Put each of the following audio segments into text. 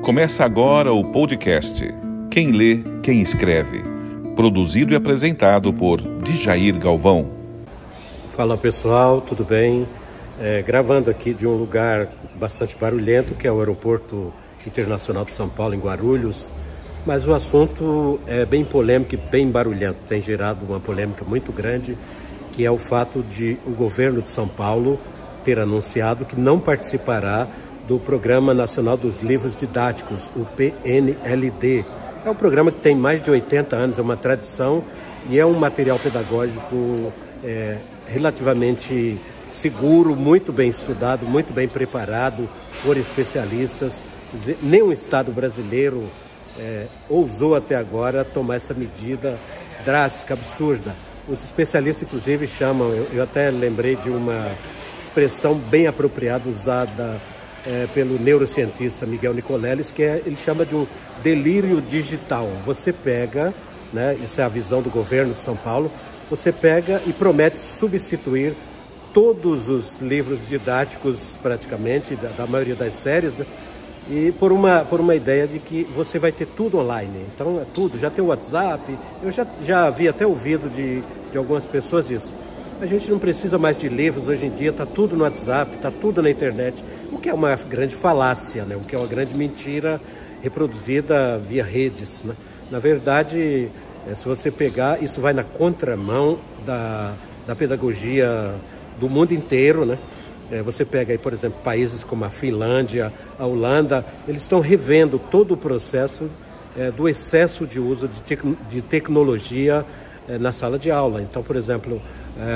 Começa agora o podcast Quem Lê, Quem Escreve, produzido e apresentado por Djair Galvão. Fala pessoal, tudo bem? Gravando aqui de um lugar bastante barulhento, que é o Aeroporto Internacional de São Paulo, em Guarulhos, mas o assunto é bem polêmico e bem barulhento, tem gerado uma polêmica muito grande, que é o fato de o governo de São Paulo ter anunciado que não participará do Programa Nacional dos Livros Didáticos, o PNLD. É um programa que tem mais de 80 anos, é uma tradição e é um material pedagógico relativamente seguro, muito bem estudado, muito bem preparado por especialistas. Quer dizer, nenhum Estado brasileiro ousou até agora tomar essa medida drástica, absurda. Os especialistas, inclusive, chamam, eu até lembrei de uma expressão bem apropriada usada pelo neurocientista Miguel Nicoleles, que ele chama de um delírio digital. Você pega, né, isso é a visão do governo de São Paulo, você pega e promete substituir todos os livros didáticos, praticamente, da maioria das séries, né, e por uma ideia de que você vai ter tudo online. Então é tudo, já tem o WhatsApp, eu já havia até ouvido de algumas pessoas isso. A gente não precisa mais de livros hoje em dia, está tudo no WhatsApp, está tudo na internet, o que é uma grande falácia, né? O que é uma grande mentira reproduzida via redes, né? Na verdade, se você pegar, isso vai na contramão da pedagogia do mundo inteiro, né? Você pega aí, por exemplo, países como a Finlândia, a Holanda, eles estão revendo todo o processo do excesso de uso de tecnologia na sala de aula. Então, por exemplo,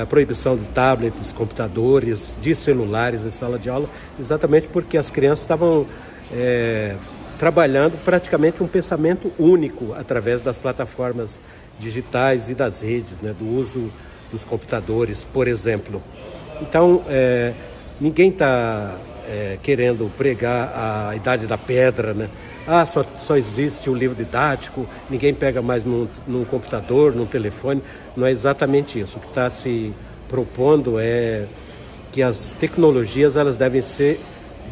a proibição de tablets, computadores, de celulares em sala de aula, exatamente porque as crianças estavam trabalhando praticamente um pensamento único através das plataformas digitais e das redes, né, do uso dos computadores, por exemplo. Então, ninguém está querendo pregar a idade da pedra, né? Só existe o livro didático, ninguém pega mais num computador, num telefone. Não é exatamente isso. O que está se propondo é que as tecnologias elas devem ser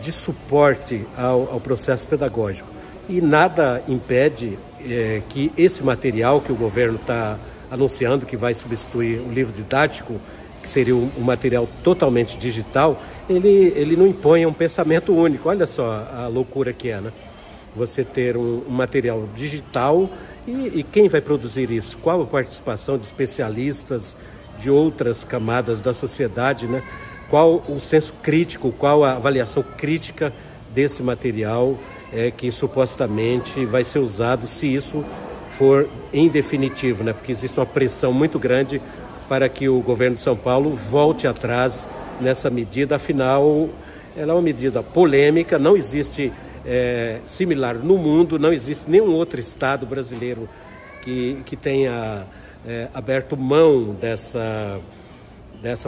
de suporte ao processo pedagógico. E nada impede que esse material que o governo está anunciando, que vai substituir o livro didático, que seria um material totalmente digital, ele não impõe um pensamento único. Olha só a loucura que é, né? Você ter um material digital e quem vai produzir isso? Qual a participação de especialistas de outras camadas da sociedade, né? Qual o senso crítico, qual a avaliação crítica desse material que supostamente vai ser usado, se isso for em definitivo, né? Porque existe uma pressão muito grande para que o governo de São Paulo volte atrás nessa medida. Afinal, ela é uma medida polêmica, não existe similar no mundo, não existe nenhum outro estado brasileiro que tenha aberto mão dessa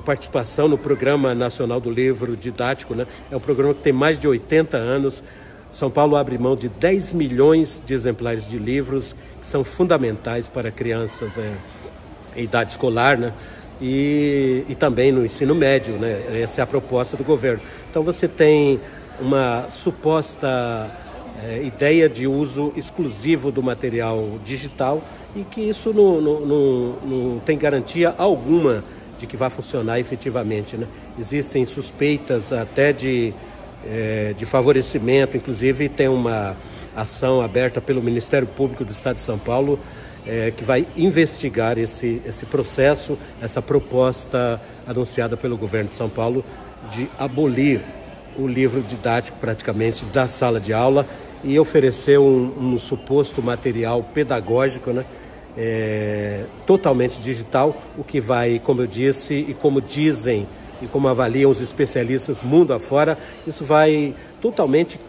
participação no Programa Nacional do Livro Didático, né? É um programa que tem mais de 80 anos. São Paulo abre mão de 10 milhões de exemplares de livros que são fundamentais para crianças em idade escolar, né? E também no ensino médio, né? Essa é a proposta do governo. Então você tem uma suposta ideia de uso exclusivo do material digital e que isso não tem garantia alguma de que vai funcionar efetivamente, né? Existem suspeitas até de favorecimento, inclusive tem uma ação aberta pelo Ministério Público do Estado de São Paulo que vai investigar esse processo, essa proposta anunciada pelo governo de São Paulo de abolir o livro didático praticamente da sala de aula e oferecer um suposto material pedagógico, né, totalmente digital, o que vai, como eu disse, e como dizem e como avaliam os especialistas mundo afora, isso vai totalmente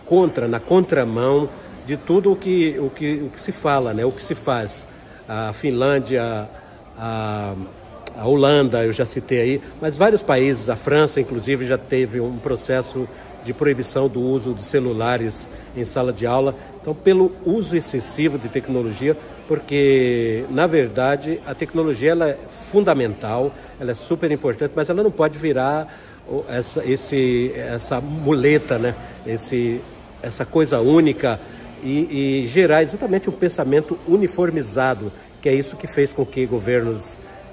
na contramão de tudo o que se fala, né, o que se faz. A Finlândia, a Holanda, eu já citei aí, mas vários países, a França, inclusive, já teve um processo de proibição do uso de celulares em sala de aula. Então, pelo uso excessivo de tecnologia, porque, na verdade, a tecnologia ela é fundamental, ela é super importante, mas ela não pode virar essa muleta, né? Essa coisa única e gerar exatamente um pensamento uniformizado, que é isso que fez com que governos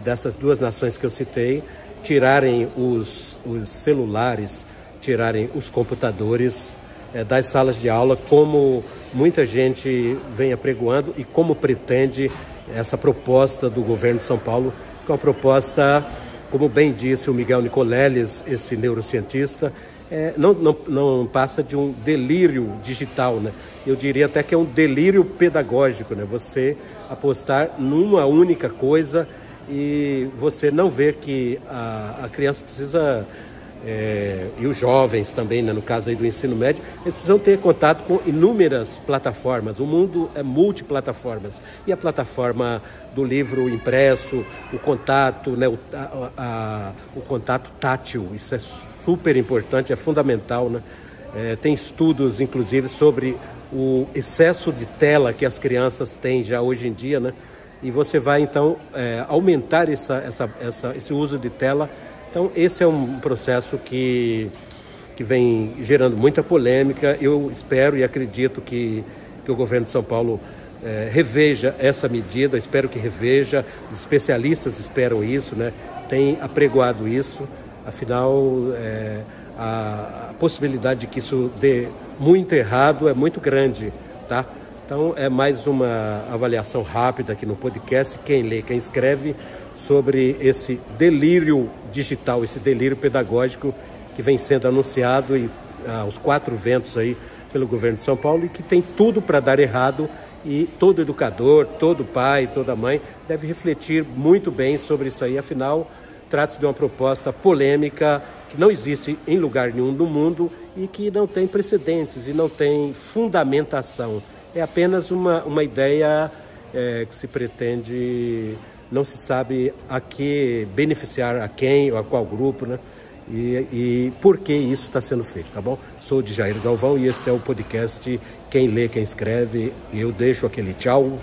dessas duas nações que eu citei tirarem os celulares, tirarem os computadores das salas de aula, como muita gente vem apregoando e como pretende essa proposta do governo de São Paulo, que é uma proposta, como bem disse o Miguel Nicoleles, esse neurocientista, não passa de um delírio digital, né? Eu diria até que é um delírio pedagógico, né? Você apostar numa única coisa e você não ver que a criança precisa, e os jovens também, né, no caso aí do ensino médio, eles precisam ter contato com inúmeras plataformas. O mundo é multiplataformas. E a plataforma do livro impresso, o contato, né, o contato tátil, isso é super importante, é fundamental, né? Tem estudos, inclusive, sobre o excesso de tela que as crianças têm já hoje em dia, né? E você vai, então, aumentar esse uso de tela. Então, esse é um processo que vem gerando muita polêmica. Eu espero e acredito que o governo de São Paulo reveja essa medida, espero que reveja, os especialistas esperam isso, né? Tem apregoado isso, afinal, a possibilidade de que isso dê muito errado é muito grande, tá? Então, é mais uma avaliação rápida aqui no podcast, quem lê, quem escreve, sobre esse delírio digital, esse delírio pedagógico que vem sendo anunciado aos quatro ventos aí pelo governo de São Paulo e que tem tudo para dar errado, e todo educador, todo pai, toda mãe deve refletir muito bem sobre isso aí. Afinal, trata-se de uma proposta polêmica que não existe em lugar nenhum do mundo e que não tem precedentes e não tem fundamentação. É apenas uma ideia que se pretende, não se sabe a que beneficiar, a quem ou a qual grupo, né? E por que isso está sendo feito, tá bom? Sou o Djair Galvão e esse é o podcast Quem Lê, Quem Escreve. E eu deixo aquele tchau.